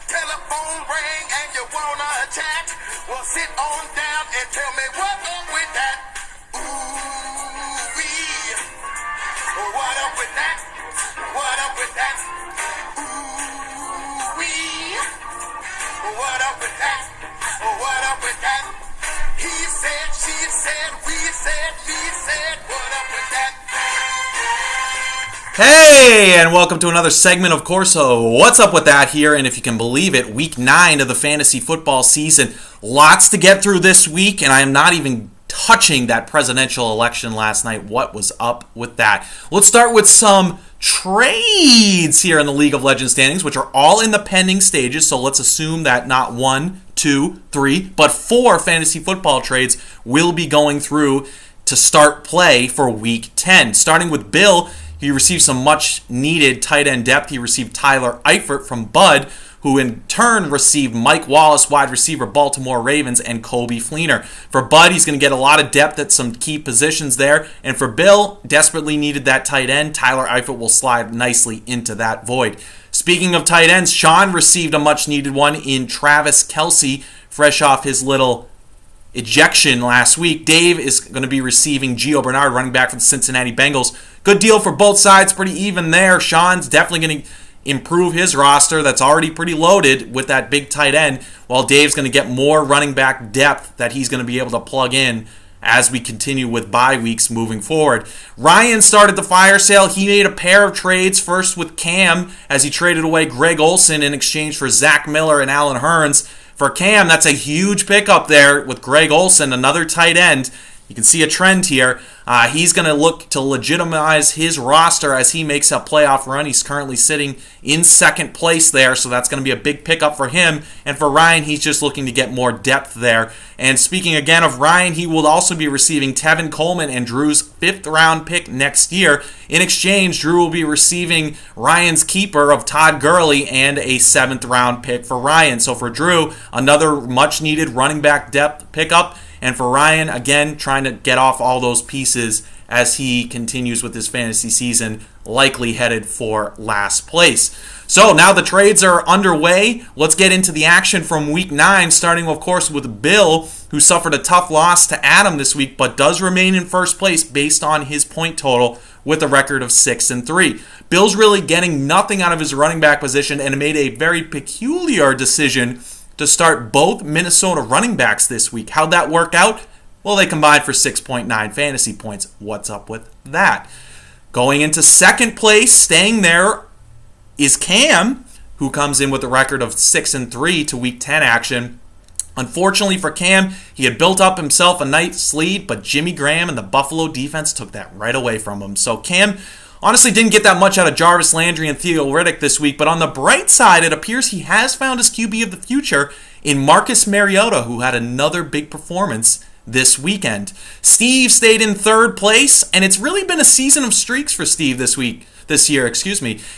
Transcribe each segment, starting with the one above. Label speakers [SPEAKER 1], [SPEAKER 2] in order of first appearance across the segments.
[SPEAKER 1] Telephone ring and you wanna attack? Well, sit on down and tell me what up with that. Ooh-wee. What up with that? What up with that? Ooh-wee. What up with that? What up with that? He said, she said, we said, he said, what up with that?
[SPEAKER 2] Hey, and welcome to another segment of Corso. What's up with that here? And if you can believe it, week 9 of the fantasy football season. Lots to get through this week, and I am not even touching that presidential election last night. What was up with that? Let's start with some trades here in the League of Legends standings, which are all in the pending stages. So let's assume that not 1, 2, 3, but 4 fantasy football trades will be going through to start play for week 10. Starting with Bill, he received some much-needed tight end depth. He received Tyler Eifert from Bud, who in turn received Mike Wallace, wide receiver, Baltimore Ravens, and Kobe Fleener. For Bud, he's going to get a lot of depth at some key positions there. And for Bill, desperately needed that tight end. Tyler Eifert will slide nicely into that void. Speaking of tight ends, Sean received a much-needed one in Travis Kelce, fresh off his little ejection last week. Dave is going to be receiving Gio Bernard, running back for the Cincinnati Bengals. Good deal for both sides, pretty even there. Sean's definitely going to improve his roster that's already pretty loaded with that big tight end, while Dave's going to get more running back depth that he's going to be able to plug in as we continue with bye weeks moving forward. Ryan started the fire sale. He made a pair of trades, first with Cam, as he traded away Greg Olsen in exchange for Zach Miller and Alan Hearns. For Cam, that's a huge pickup there with Greg Olsen, another tight end. You can see a trend here. He's going to look to legitimize his roster as he makes a playoff run. He's currently sitting in second place there, so that's going to be a big pickup for him. And for Ryan, he's just looking to get more depth there. And speaking again of Ryan, he will also be receiving Tevin Coleman and Drew's 5th-round pick next year. In exchange, Drew will be receiving Ryan's keeper of Todd Gurley and a 7th-round pick for Ryan. So for Drew, another much-needed running back depth pickup. And for Ryan, again, trying to get off all those pieces as he continues with his fantasy season, likely headed for last place. So now the trades are underway. Let's get into the action from week 9, starting, of course, with Bill, who suffered a tough loss to Adam this week, but does remain in first place based on his point total with a record of 6-3. Bill's really getting nothing out of his running back position and made a very peculiar decision to start both Minnesota running backs this week. How'd that work out? Well, they combined for 6.9 fantasy points. What's up with that? Going into second place, staying there, is Cam, who comes in with a record of 6-3 to week 10 action. Unfortunately for Cam, he had built up himself a nice lead, but Jimmy Graham and the Buffalo defense took that right away from him. So Cam honestly didn't get that much out of Jarvis Landry and Theo Riddick this week, but on the bright side, it appears he has found his QB of the future in Marcus Mariota, who had another big performance this weekend. Steve stayed in third place, and it's really been a season of streaks for Steve this year.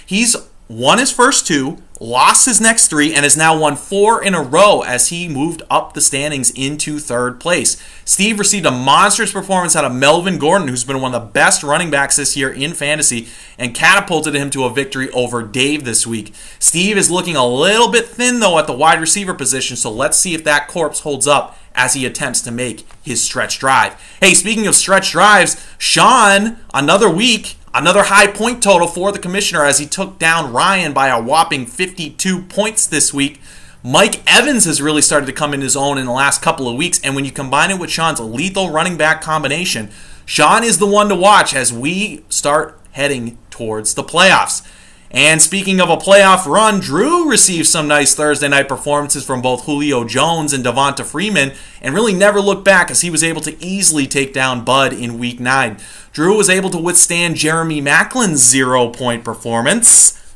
[SPEAKER 2] He's won his first 2, lost his next 3, and has now won 4 in a row as he moved up the standings into third place. Steve received a monstrous performance out of Melvin Gordon, who's been one of the best running backs this year in fantasy, and catapulted him to a victory over Dave this week. Steve is looking a little bit thin, though, at the wide receiver position, so let's see if that corpse holds up as he attempts to make his stretch drive. Hey, speaking of stretch drives, Sean, another week, another high point total for the commissioner as he took down Ryan by a whopping 52 points this week. Mike Evans has really started to come in his own in the last couple of weeks, and when you combine it with Sean's lethal running back combination, Sean is the one to watch as we start heading towards the playoffs. And speaking of a playoff run, Drew received some nice Thursday night performances from both Julio Jones and Devonta Freeman and really never looked back as he was able to easily take down Bud in week 9. Drew was able to withstand Jeremy Maclin's 0-point performance.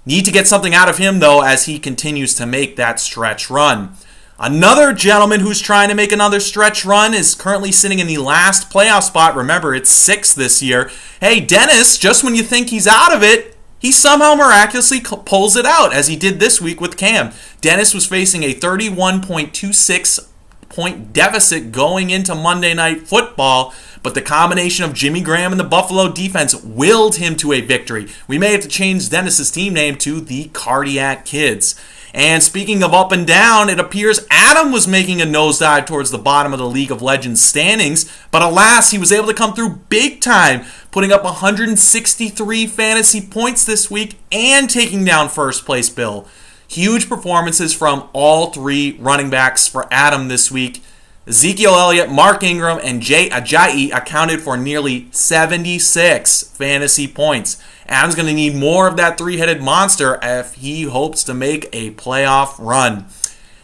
[SPEAKER 2] Need to get something out of him, though, as he continues to make that stretch run. Another gentleman who's trying to make another stretch run is currently sitting in the last playoff spot. Remember, it's 6 this year. Hey, Dennis, just when you think he's out of it, he somehow miraculously pulls it out, as he did this week with Cam. Dennis was facing a 31.26 8-point deficit going into Monday Night Football, but the combination of Jimmy Graham and the Buffalo defense willed him to a victory. We may have to change Dennis's team name to the Cardiac Kids. And speaking of up and down, it appears Adam was making a nosedive towards the bottom of the League of Legends standings, but alas, he was able to come through big time, putting up 163 fantasy points this week and taking down first place Bill. Huge performances from all three running backs for Adam this week. Ezekiel Elliott, Mark Ingram, and Jay Ajayi accounted for nearly 76 fantasy points. Adam's going to need more of that three-headed monster if he hopes to make a playoff run.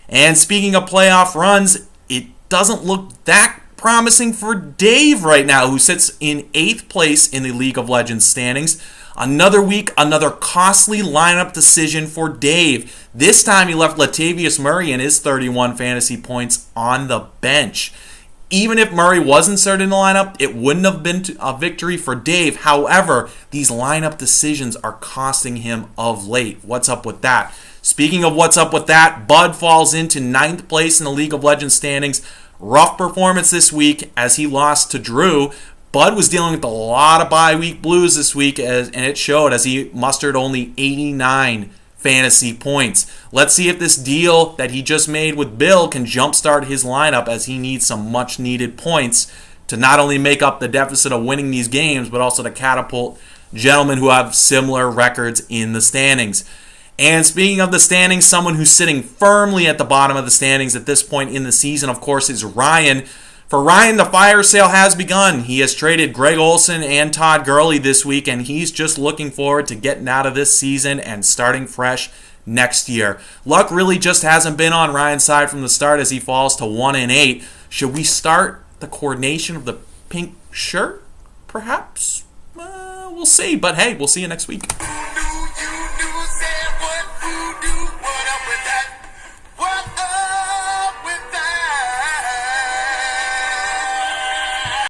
[SPEAKER 2] And speaking of playoff runs, it doesn't look that promising for Dave right now, who sits in 8th place in the League of Legends standings. Another week, another costly lineup decision for Dave. This time he left Latavius Murray and his 31 fantasy points on the bench. Even if Murray was inserted in the lineup, it wouldn't have been a victory for Dave. However, these lineup decisions are costing him of late. What's up with that? Speaking of what's up with that, Bud falls into 9th place in the League of Legends standings. Rough performance this week as he lost to Drew. Bud was dealing with a lot of bye week blues this week, and it showed as he mustered only 89 fantasy points. Let's see if this deal that he just made with Bill can jumpstart his lineup, as he needs some much needed points to not only make up the deficit of winning these games, but also to catapult gentlemen who have similar records in the standings. And speaking of the standings, someone who's sitting firmly at the bottom of the standings at this point in the season, of course, is Ryan. For Ryan, the fire sale has begun. He has traded Greg Olsen and Todd Gurley this week, and he's just looking forward to getting out of this season and starting fresh next year. Luck really just hasn't been on Ryan's side from the start as he falls to 1-8. Should we start the coordination of the pink shirt? Perhaps? We'll see. But hey, we'll see you next week.